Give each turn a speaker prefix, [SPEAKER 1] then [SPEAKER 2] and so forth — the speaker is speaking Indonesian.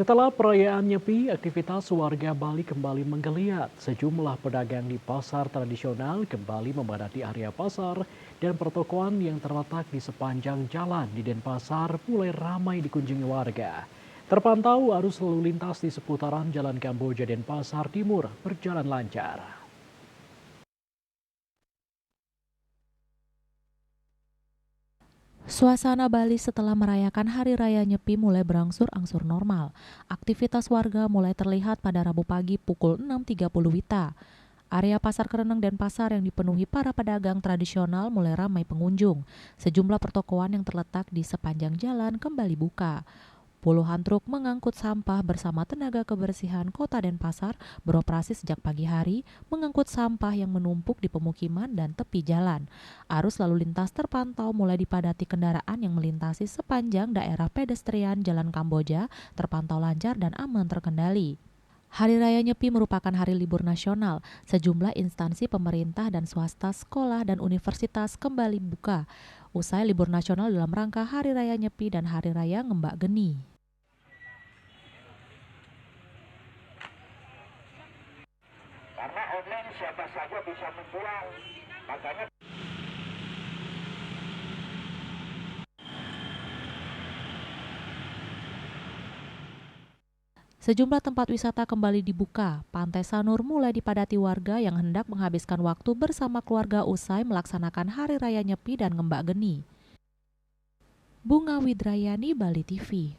[SPEAKER 1] Setelah perayaan Nyepi, aktivitas warga Bali kembali menggeliat. Sejumlah pedagang di pasar tradisional kembali memadati area pasar dan pertokoan yang terletak di sepanjang jalan di Denpasar mulai ramai dikunjungi warga. Terpantau arus lalu lintas di seputaran Jalan Kamboja Denpasar Timur berjalan lancar.
[SPEAKER 2] Suasana Bali setelah merayakan Hari Raya Nyepi mulai berangsur-angsur normal. Aktivitas warga mulai terlihat pada Rabu pagi pukul 6.30 WITA. Area Pasar Kereneng dan pasar yang dipenuhi para pedagang tradisional mulai ramai pengunjung. Sejumlah pertokoan yang terletak di sepanjang jalan kembali buka. Puluhan truk mengangkut sampah bersama tenaga kebersihan Kota Denpasar beroperasi sejak pagi hari, mengangkut sampah yang menumpuk di pemukiman dan tepi jalan. Arus lalu lintas terpantau mulai dipadati kendaraan yang melintasi sepanjang daerah pedestrian Jalan Kamboja, terpantau lancar dan aman terkendali. Hari Raya Nyepi merupakan hari libur nasional. Sejumlah instansi pemerintah dan swasta, sekolah, dan universitas kembali buka. Usai libur nasional dalam rangka Hari Raya Nyepi dan Hari Raya Ngembak Geni.
[SPEAKER 3] Karena online siapa saja bisa menjual, makanya
[SPEAKER 2] Sejumlah tempat wisata kembali dibuka. Pantai Sanur mulai dipadati warga yang hendak menghabiskan waktu bersama keluarga usai melaksanakan Hari Raya Nyepi dan Ngembak Geni. Bunga Widrayani, Bali TV.